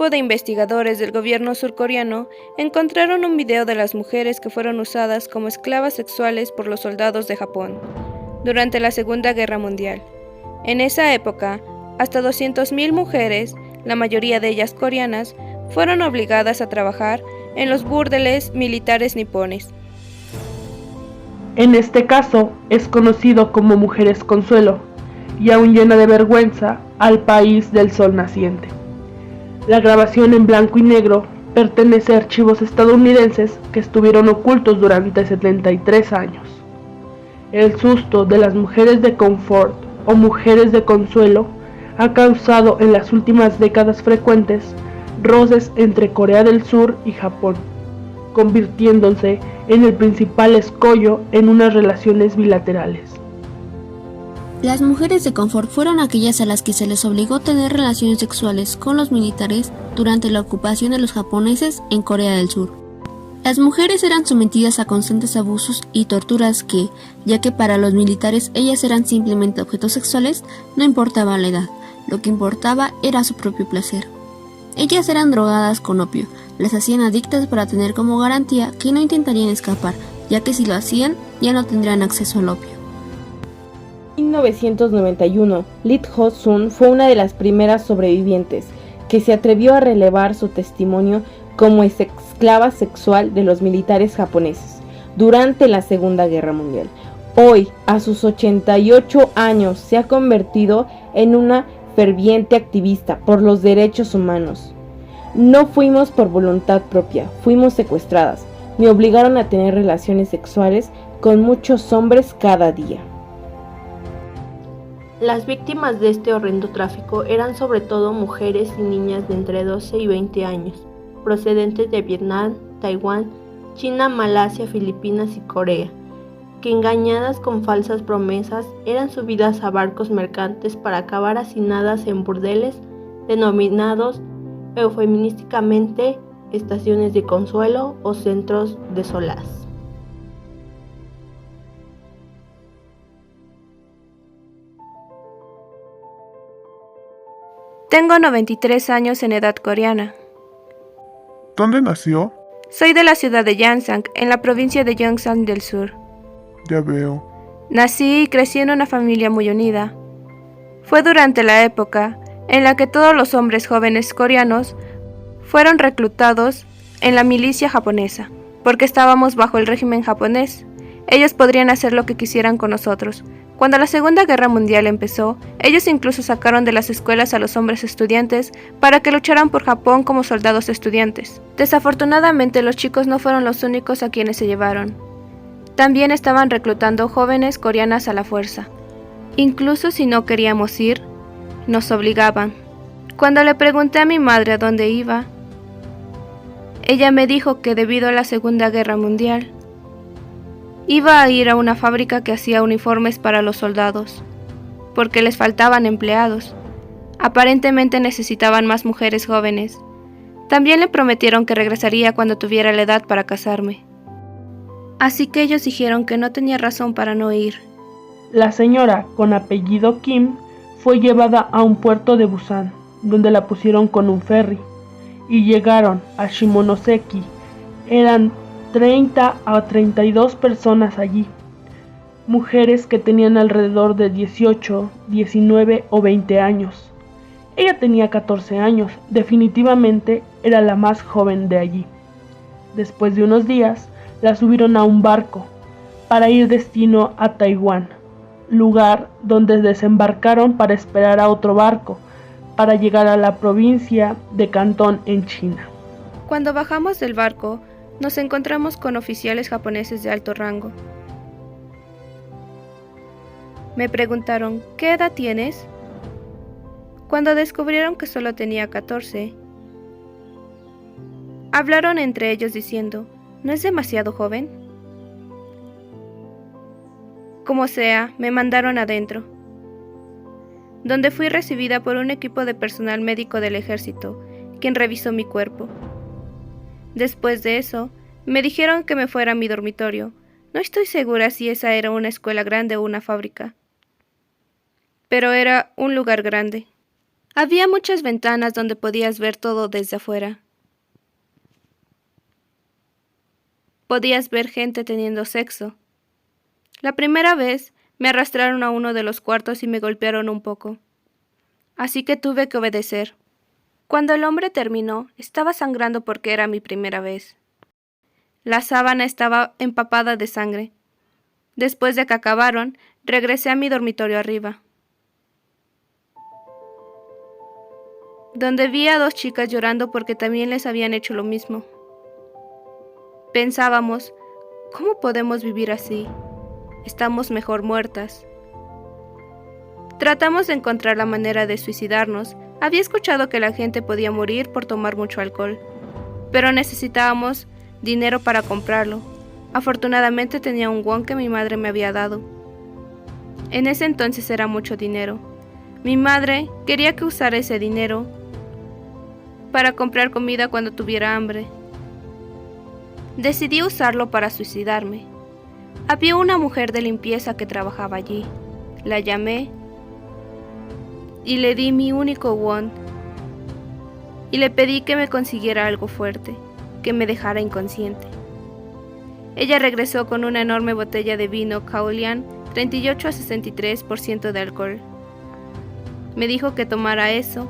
grupo de investigadores del gobierno surcoreano encontraron un video de las mujeres que fueron usadas como esclavas sexuales por los soldados de Japón durante la Segunda Guerra Mundial. En esa época, hasta 200.000 mujeres, la mayoría de ellas coreanas, fueron obligadas a trabajar en los burdeles militares nipones. En este caso, es conocido como Mujeres Consuelo, y aún llena de vergüenza al país del sol naciente. La grabación en blanco y negro pertenece a archivos estadounidenses que estuvieron ocultos durante 73 años. El susto de las mujeres de confort o mujeres de consuelo ha causado en las últimas décadas frecuentes roces entre Corea del Sur y Japón, convirtiéndose en el principal escollo en unas relaciones bilaterales. Las mujeres de confort fueron aquellas a las que se les obligó a tener relaciones sexuales con los militares durante la ocupación de los japoneses en Corea del Sur. Las mujeres eran sometidas a constantes abusos y torturas que, ya que para los militares ellas eran simplemente objetos sexuales, no importaba la edad, lo que importaba era su propio placer. Ellas eran drogadas con opio, las hacían adictas para tener como garantía que no intentarían escapar, ya que si lo hacían ya no tendrían acceso al opio. En 1991, Lee Ho-sun fue una de las primeras sobrevivientes que se atrevió a relevar su testimonio como esclava sexual de los militares japoneses durante la Segunda Guerra Mundial. Hoy, a sus 88 años, se ha convertido en una ferviente activista por los derechos humanos. No fuimos por voluntad propia, fuimos secuestradas. Me obligaron a tener relaciones sexuales con muchos hombres cada día. Las víctimas de este horrendo tráfico eran sobre todo mujeres y niñas de entre 12 y 20 años, procedentes de Vietnam, Taiwán, China, Malasia, Filipinas y Corea, que engañadas con falsas promesas eran subidas a barcos mercantes para acabar hacinadas en burdeles denominados eufemísticamente estaciones de consuelo o centros de solaz. Tengo 93 años en edad coreana. ¿Dónde nació? Soy de la ciudad de Yangsan, en la provincia de Gyeongsang del Sur. Ya veo. Nací y crecí en una familia muy unida. Fue durante la época en la que todos los hombres jóvenes coreanos fueron reclutados en la milicia japonesa, porque estábamos bajo el régimen japonés. Ellos podrían hacer lo que quisieran con nosotros. Cuando la Segunda Guerra Mundial empezó, ellos incluso sacaron de las escuelas a los hombres estudiantes para que lucharan por Japón como soldados estudiantes. Desafortunadamente, los chicos no fueron los únicos a quienes se llevaron. También estaban reclutando jóvenes coreanas a la fuerza. Incluso si no queríamos ir, nos obligaban. Cuando le pregunté a mi madre a dónde iba, ella me dijo que debido a la Segunda Guerra Mundial, iba a ir a una fábrica que hacía uniformes para los soldados, porque les faltaban empleados. Aparentemente necesitaban más mujeres jóvenes. También le prometieron que regresaría cuando tuviera la edad para casarme. Así que ellos dijeron que no tenía razón para no ir. La señora, con apellido Kim, fue llevada a un puerto de Busan, donde la pusieron con un ferry, y llegaron a Shimonoseki. Eran 30 a 32 personas allí, mujeres que tenían alrededor de 18, 19 o 20 años. Ella tenía 14 años, definitivamente era la más joven de allí. Después de unos días, la subieron a un barco para ir destino a Taiwán, lugar donde desembarcaron para esperar a otro barco para llegar a la provincia de Cantón en China. Cuando bajamos del barco, nos encontramos con oficiales japoneses de alto rango. Me preguntaron, ¿qué edad tienes? Cuando descubrieron que solo tenía 14, hablaron entre ellos diciendo, ¿no es demasiado joven? Como sea, me mandaron adentro, donde fui recibida por un equipo de personal médico del ejército, quien revisó mi cuerpo. Después de eso, me dijeron que me fuera a mi dormitorio. No estoy segura si esa era una escuela grande o una fábrica, pero era un lugar grande. Había muchas ventanas donde podías ver todo desde afuera. Podías ver gente teniendo sexo. La primera vez me arrastraron a uno de los cuartos y me golpearon un poco. Así que tuve que obedecer. Cuando el hombre terminó, estaba sangrando porque era mi primera vez. La sábana estaba empapada de sangre. Después de que acabaron, regresé a mi dormitorio arriba, donde vi a 2 chicas llorando porque también les habían hecho lo mismo. Pensábamos, ¿cómo podemos vivir así? Estamos mejor muertas. Tratamos de encontrar la manera de suicidarnos. Había escuchado que la gente podía morir por tomar mucho alcohol, pero necesitábamos dinero para comprarlo. Afortunadamente tenía un won que mi madre me había dado. En ese entonces era mucho dinero. Mi madre quería que usara ese dinero para comprar comida cuando tuviera hambre. Decidí usarlo para suicidarme. Había una mujer de limpieza que trabajaba allí. La llamé y le di mi único won y le pedí que me consiguiera algo fuerte, que me dejara inconsciente. Ella regresó con una enorme botella de vino Kaulian, 38 a 63% de alcohol. Me dijo que tomara eso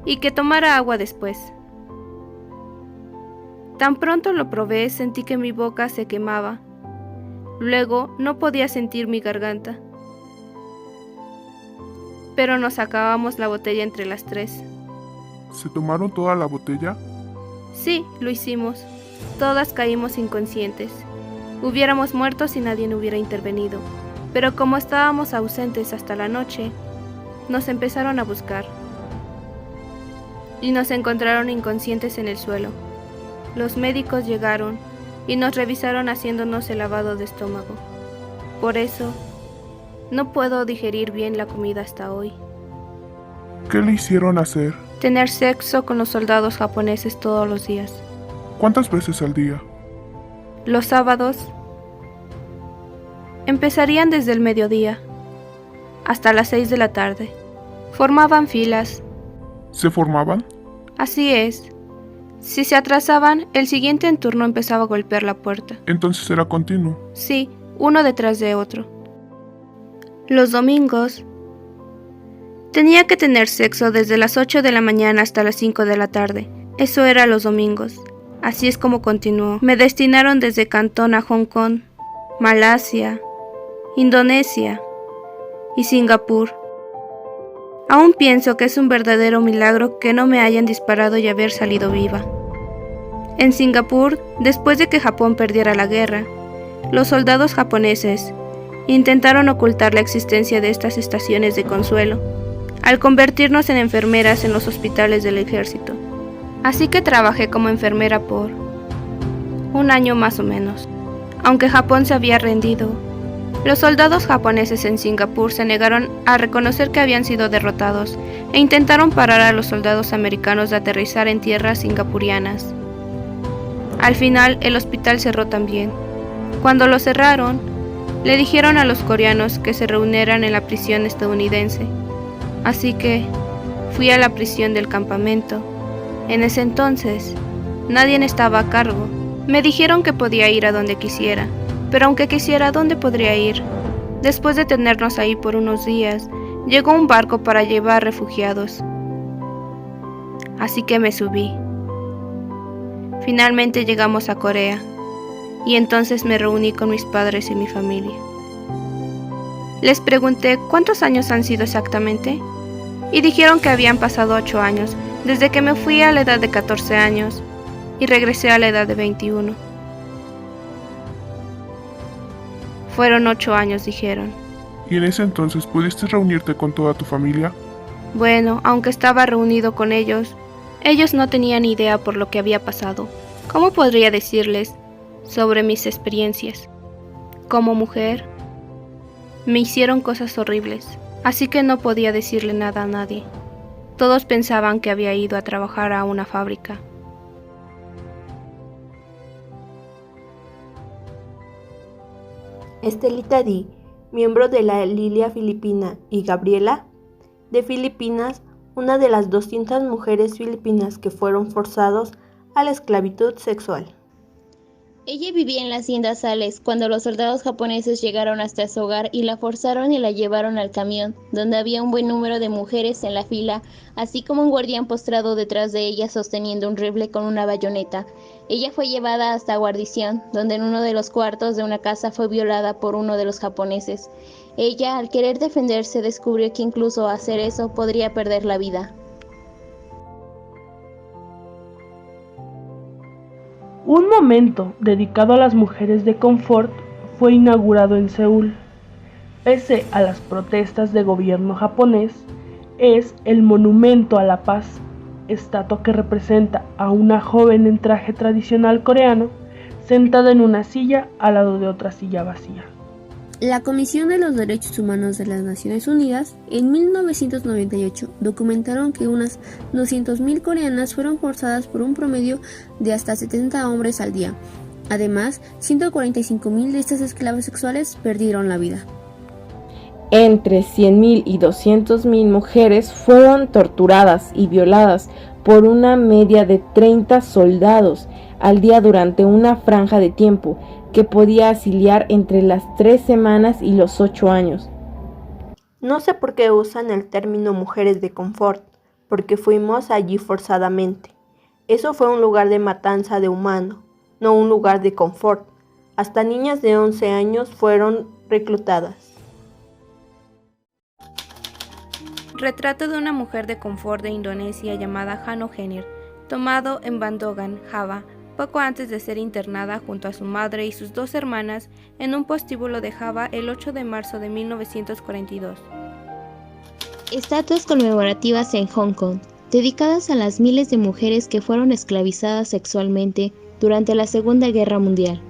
y que tomara agua después. Tan pronto lo probé, sentí que mi boca se quemaba. Luego no podía sentir mi garganta. Pero nos acabamos la botella entre las 3. ¿Se tomaron toda la botella? Sí, lo hicimos. Todas caímos inconscientes. Hubiéramos muerto si nadie no hubiera intervenido. Pero como estábamos ausentes hasta la noche, nos empezaron a buscar. Y nos encontraron inconscientes en el suelo. Los médicos llegaron y nos revisaron haciéndonos el lavado de estómago. Por eso, no puedo digerir bien la comida hasta hoy. ¿Qué le hicieron hacer? Tener sexo con los soldados japoneses todos los días. ¿Cuántas veces al día? Los sábados empezarían desde el mediodía hasta las 6 de la tarde. Formaban filas. ¿Se formaban? Así es. Si se atrasaban, el siguiente en turno empezaba a golpear la puerta. Entonces era continuo. Sí, uno detrás de otro. Los domingos tenía que tener sexo desde las 8 de la mañana hasta las 5 de la tarde. Eso era los domingos. Así es como continuó. Me destinaron desde Cantón a Hong Kong, Malasia, Indonesia y Singapur. Aún pienso que es un verdadero milagro que no me hayan disparado y haber salido viva. En Singapur, después de que Japón perdiera la guerra, los soldados japoneses intentaron ocultar la existencia de estas estaciones de consuelo, al convertirnos en enfermeras en los hospitales del ejército. Así que trabajé como enfermera por 1 año más o menos. Aunque Japón se había rendido, los soldados japoneses en Singapur se negaron a reconocer que habían sido derrotados e intentaron parar a los soldados americanos de aterrizar en tierras singapurianas. Al final, el hospital cerró también. Cuando lo cerraron, le dijeron a los coreanos que se reunieran en la prisión estadounidense. Así que fui a la prisión del campamento. En ese entonces, nadie estaba a cargo. Me dijeron que podía ir a donde quisiera, pero aunque quisiera, ¿dónde podría ir? Después de tenernos ahí por unos días, llegó un barco para llevar refugiados. Así que me subí. Finalmente llegamos a Corea, y entonces me reuní con mis padres y mi familia. Les pregunté cuántos años han sido exactamente, y dijeron que habían pasado 8 años, desde que me fui a la edad de 14 años, y regresé a la edad de 21. Fueron 8 años, dijeron. ¿Y en ese entonces pudiste reunirte con toda tu familia? Bueno, aunque estaba reunido con ellos no tenían idea por lo que había pasado. ¿Cómo podría decirles sobre mis experiencias? Como mujer, me hicieron cosas horribles, así que no podía decirle nada a nadie. Todos pensaban que había ido a trabajar a una fábrica. Estelita Di, miembro de la Lilia Filipina, y Gabriela, de Filipinas, una de las 200 mujeres filipinas que fueron forzados a la esclavitud sexual. Ella vivía en la hacienda Sales cuando los soldados japoneses llegaron hasta su hogar y la forzaron y la llevaron al camión, donde había un buen número de mujeres en la fila, así como un guardián postrado detrás de ella sosteniendo un rifle con una bayoneta. Ella fue llevada hasta guarnición, donde en uno de los cuartos de una casa fue violada por uno de los japoneses. Ella, al querer defenderse, descubrió que incluso hacer eso podría perder la vida. Un monumento dedicado a las mujeres de confort fue inaugurado en Seúl. Pese a las protestas del gobierno japonés, es el Monumento a la Paz, estatua que representa a una joven en traje tradicional coreano sentada en una silla al lado de otra silla vacía. La Comisión de los Derechos Humanos de las Naciones Unidas en 1998 documentaron que unas 200.000 coreanas fueron forzadas por un promedio de hasta 70 hombres al día. Además, 145.000 de estas esclavas sexuales perdieron la vida. Entre 100.000 y 200.000 mujeres fueron torturadas y violadas por una media de 30 soldados al día durante una franja de tiempo que podía oscilar entre las 3 semanas y los 8 años. No sé por qué usan el término mujeres de confort, porque fuimos allí forzadamente. Eso fue un lugar de matanza de humano, no un lugar de confort. Hasta niñas de 11 años fueron reclutadas. Retrato de una mujer de confort de Indonesia llamada Hano Henir, tomado en Bandogan, Java, poco antes de ser internada junto a su madre y sus 2 hermanas en un prostíbulo de Java el 8 de marzo de 1942. Estatuas conmemorativas en Hong Kong, dedicadas a las miles de mujeres que fueron esclavizadas sexualmente durante la Segunda Guerra Mundial.